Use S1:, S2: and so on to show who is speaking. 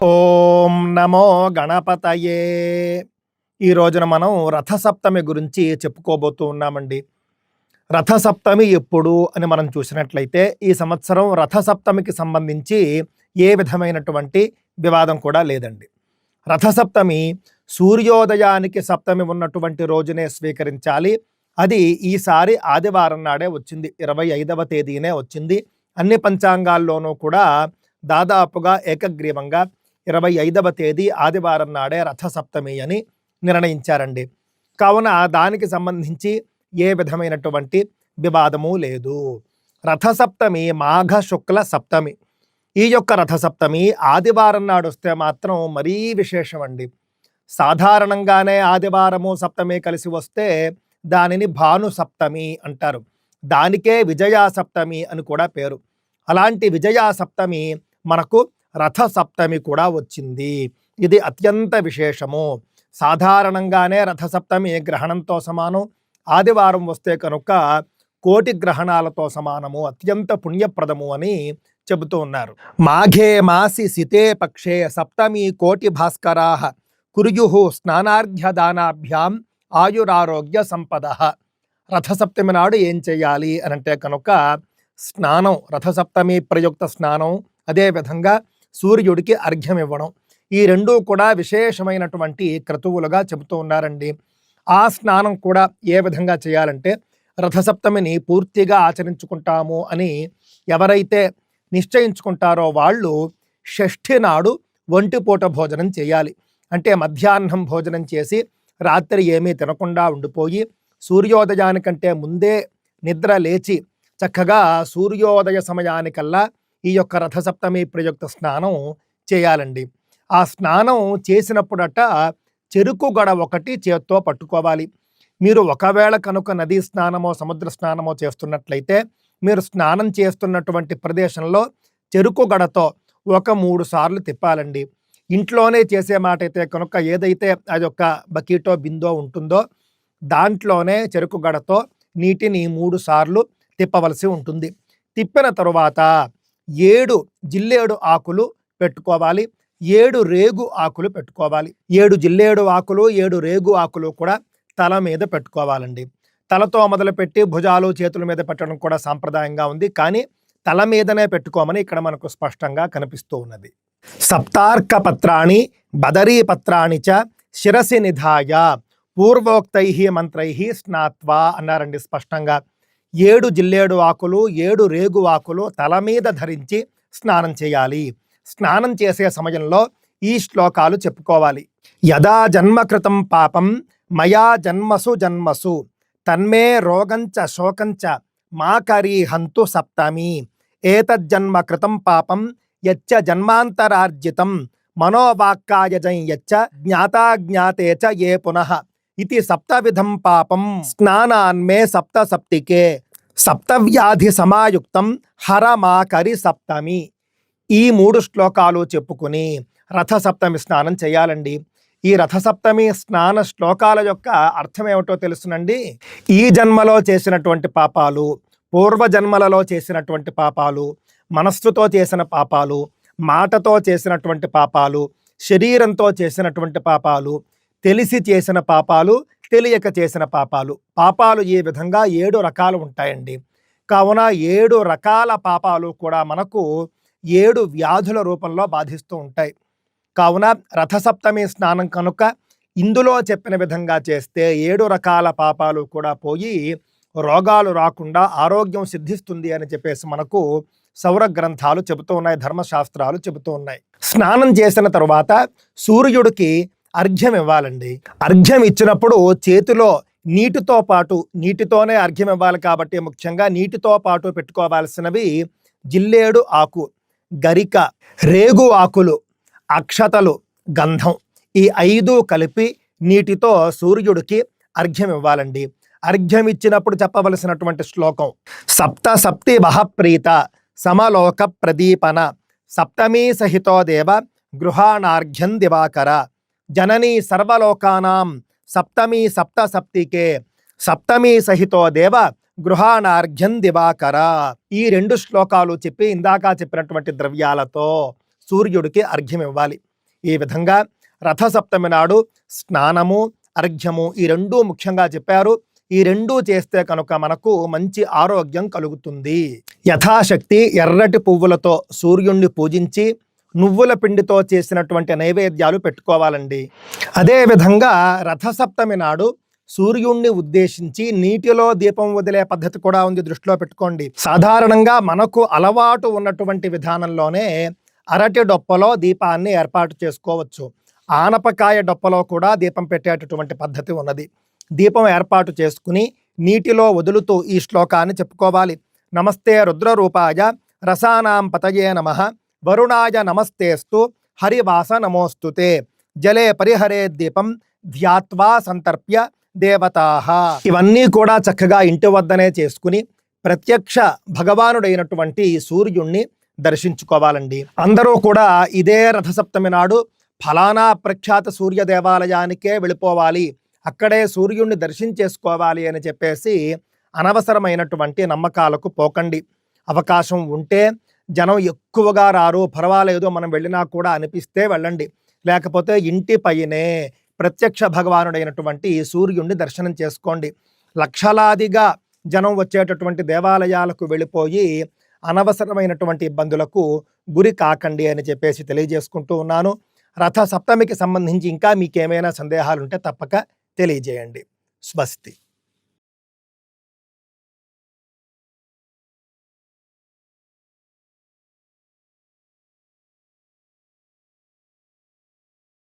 S1: ఓం నమో గణపతయే. ఈ రోజున మనం రథసప్తమి గురించి చెప్పుకోబోతూ ఉన్నామండి. రథసప్తమి ఎప్పుడు అని మనం చూసినట్లయితే ఈ సంవత్సరం రథసప్తమికి సంబంధించి ఏ విధమైనటువంటి వివాదం కూడా లేదండి. రథసప్తమి సూర్యోదయానికి సప్తమి ఉన్నటువంటి రోజునే స్వీకరించాలి. అది ఈసారి ఆదివారం నాడే వచ్చింది, 25వ తేదీనే వచ్చింది. అన్ని పంచాంగాల్లోనూ కూడా దాదాపుగా ఏకగ్రీవంగా 25వ తేదీ ఆదివారం నాడే రథసప్తమి అని నిర్ణయించారండి. కావున దానికి సంబంధించి ఏ విధమైనటువంటి వివాదము లేదు. రథసప్తమి మాఘ శుక్ల సప్తమి. ఈ యొక్క రథసప్తమి ఆదివారం నాడు వస్తే మాత్రం మరీ విశేషం అండి. సాధారణంగానే ఆదివారము సప్తమి కలిసి వస్తే దానిని భాను సప్తమి అంటారు. దానికే విజయా సప్తమి అని కూడా పేరు. అలాంటి విజయా సప్తమి మనకు రథసప్తమి కూడా వచ్చింది. ఇది అత్యంత విశేషము. సాధారణంగానే రథసప్తమి గ్రహణంతో సమానం. ఆదివారం వస్తే కనుక కోటి గ్రహణాలతో సమానము, అత్యంత పుణ్యప్రదము అని చెబుతూ ఉన్నారు. మాఘే మాసి సితే పక్షే సప్తమి కోటి భాస్కరాః కుర్యుః స్నానార్ఘ్యదానాభ్యాం ఆయురారోగ్య సంపద. రథసప్తమి నాడు ఏం చేయాలి అని అంటే కనుక స్నానం, రథసప్తమి ప్రయుక్త స్నానం, అదేవిధంగా సూర్యుడికి అర్ఘ్యం ఇవ్వడం, ఈ రెండూ కూడా విశేషమైనటువంటి క్రతువులుగా చెబుతూ ఉన్నారండి. ఆ స్నానం కూడా ఏ విధంగా చేయాలంటే రథసప్తమిని పూర్తిగా ఆచరించుకుంటాము అని ఎవరైతే నిశ్చయించుకుంటారో వాళ్ళు షష్ఠి నాడు ఒంటిపూట భోజనం చేయాలి. అంటే మధ్యాహ్నం భోజనం చేసి రాత్రి ఏమీ తినకుండా ఉండిపోయి సూర్యోదయానికంటే ముందే నిద్ర లేచి చక్కగా సూర్యోదయ సమయానికల్లా ఈ యొక్క రథసప్తమి ప్రయుక్త స్నానం చేయాలండి. ఆ స్నానం చేసినప్పుడట చెరుకు గడ ఒకటి చేత్తో పట్టుకోవాలి. మీరు ఒకవేళ కనుక నదీ స్నానమో సముద్ర స్నానమో చేస్తున్నట్లయితే మీరు స్నానం చేస్తున్నటువంటి ప్రదేశంలో చెరుకు గడతో ఒక 3 సార్లు తిప్పాలండి. ఇంట్లోనే చేసే మాట అయితే కనుక ఏదైతే అదొక బకీటో బిందో ఉంటుందో దాంట్లోనే చెరుకు గడతో నీటిని 3 సార్లు తిప్పవలసి ఉంటుంది. తిప్పిన తరువాత 7 జిల్లేడు ఆకులు పెట్టుకోవాలి, 7 రేగు ఆకులు పెట్టుకోవాలి. 7 జిల్లేడు ఆకులు 7 రేగు ఆకులు కూడా తల మీద పెట్టుకోవాలండి. తలతో మొదలుపెట్టి భుజాలు చేతుల మీద పెట్టడం కూడా సాంప్రదాయంగా ఉంది, కానీ తల మీదనే పెట్టుకోమని ఇక్కడ మనకు స్పష్టంగా కనిపిస్తూ ఉన్నది. సప్తార్క పత్రాణి బదరీ పత్రాణి చ శిరసి నిధాయ పూర్వోక్తై మంత్రై స్నాత్వా అన్నారండి స్పష్టంగా. 7 జిల్లేడు ఆకులు 7 రేగు ఆకులు తల మీద ధరించి స్నానం చేయాలి. స్నానం చేసే సమయంలో ఈ శ్లోకాలు చెప్పుకోవాలి. యదా జన్మకృతం పాపం మయా జన్మసు జన్మసు తన్మే రోగంచ శోకంచ మా కరీహంతు సప్తమి ఏతజ్జన్మ కృతం పాపం యచ్చ జన్మాంతరార్జితం మనోవాక్కాయజం యచ్చ జ్ఞాతాజ్ఞాతే చ ఏ పునః ఇది సప్తవిధం పాపం స్నానాన్మే సప్త సప్తికే సప్తవ్యాధి సమాయుక్తం హరమాకరి సప్తమి. ఈ 3 శ్లోకాలు చెప్పుకుని రథసప్తమి స్నానం చేయాలండి. ఈ రథసప్తమి స్నాన శ్లోకాల యొక్క అర్థం ఏమిటో తెలుసునండి. ఈ జన్మలో చేసినటువంటి పాపాలు, పూర్వజన్మలలో చేసినటువంటి పాపాలు, మనస్సుతో చేసిన పాపాలు, మాటతో చేసినటువంటి పాపాలు, శరీరంతో చేసినటువంటి పాపాలు, తెలిసి చేసిన పాపాలు, తెలియక చేసిన పాపాలు, పాపాలు ఈ విధంగా 7 రకాలు ఉంటాయండి. కావున 7 రకాల పాపాలు కూడా మనకు 7 వ్యాధుల రూపంలో బాధిస్తూ ఉంటాయి. కావున రథసప్తమి స్నానం కనుక ఇందులో చెప్పిన విధంగా చేస్తే 7 రకాల పాపాలు కూడా పోయి రోగాలు రాకుండా ఆరోగ్యం సిద్ధిస్తుంది అని చెప్పేసి మనకు సౌర గ్రంథాలు చెబుతూ ఉన్నాయి, ధర్మశాస్త్రాలు చెబుతూ ఉన్నాయి. స్నానం చేసిన తరువాత సూర్యుడికి అర్ఘ్యం ఇవ్వాలండి. అర్ఘ్యం ఇచ్చినప్పుడు చేతిలో నీటితో పాటు, నీటితోనే అర్ఘ్యం ఇవ్వాలి కాబట్టి ముఖ్యంగా నీటితో పాటు పెట్టుకోవాల్సినవి జిల్లేడు ఆకు, గరిక, రేగు ఆకులు, అక్షతలు, గంధం, ఈ 5 కలిపి నీటితో సూర్యుడికి అర్ఘ్యం ఇవ్వాలండి. అర్ఘ్యం ఇచ్చినప్పుడు చెప్పవలసినటువంటి శ్లోకం సప్త సప్తి మహప్రీత సమలోక ప్రదీపన సప్తమీ సహితో దేవ గృహాణార్ఘ్యం దివాకర జననీ సర్వలోకానాం సప్తమీ సప్త సప్తికే సప్తమీ సహితో దేవ గృహాణార్ఘ్యం దివాకర. ఈ 2 శ్లోకాలు చెప్పి ఇందాక చెప్పినటువంటి ద్రవ్యాలతో సూర్యుడికి అర్ఘ్యం ఇవ్వాలి. ఈ విధంగా రథసప్తమి నాడు స్నానము, అర్ఘ్యము ఈ రెండూ ముఖ్యంగా చెప్పారు. ఈ రెండూ చేస్తే కనుక మనకు మంచి ఆరోగ్యం కలుగుతుంది. యథాశక్తి ఎర్రటి పువ్వులతో సూర్యుణ్ణి పూజించి నువ్వుల పిండితో చేసినటువంటి నైవేద్యాలు పెట్టుకోవాలండి. అదేవిధంగా రథసప్తమి నాడు సూర్యుణ్ణి ఉద్దేశించి నీటిలో దీపం వదిలే పద్ధతి కూడా ఉంది, దృష్టిలో పెట్టుకోండి. సాధారణంగా మనకు అలవాటు ఉన్నటువంటి విధానంలోనే అరటి డొప్పలో దీపాన్ని ఏర్పాటు చేసుకోవచ్చు. ఆనపకాయ డొప్పలో కూడా దీపం పెట్టేటటువంటి పద్ధతి ఉన్నది. దీపం ఏర్పాటు చేసుకుని నీటిలో వదులుతూ ఈ శ్లోకాన్ని చెప్పుకోవాలి. నమస్తే రుద్రరూపాయ రసానాం పతయే నమః వరుణాయ నమస్తేస్తు హరివాస నమోస్తుతే జలే పరిహరే దీపం ధ్యాత్వా సంతర్ప్య దేవతాః. ఇవన్నీ కూడా చక్కగా ఇంటి వద్దనే చేసుకుని ప్రత్యక్ష భగవానుడైనటువంటి సూర్యుణ్ణి దర్శించుకోవాలండి. అందరూ కూడా ఇదే రథసప్తమి నాడు ఫలానా ప్రఖ్యాత సూర్య దేవాలయానికే వెళ్ళిపోవాలి, అక్కడే సూర్యుణ్ణి దర్శించేసుకోవాలి అని చెప్పేసి అనవసరమైనటువంటి నమ్మకాలకు పోకండి. అవకాశం ఉంటే జనం ఎక్కువగా రారు, పర్వాలేదు మనం వెళ్ళినా కూడా అనిపిస్తే వెళ్ళండి. లేకపోతే ఇంటి పైనే ప్రత్యక్ష భగవానుడైనటువంటి సూర్యుణ్ణి దర్శనం చేసుకోండి. లక్షలాదిగా జనం వచ్చేటటువంటి దేవాలయాలకు వెళ్ళిపోయి అనవసరమైనటువంటి ఇబ్బందులకు గురి కాకండి అని చెప్పేసి తెలియజేసుకుంటూ ఉన్నాను. రథ సప్తమికి సంబంధించి ఇంకా మీకేమైనా సందేహాలు ఉంటే తప్పక తెలియజేయండి. స్వస్తి.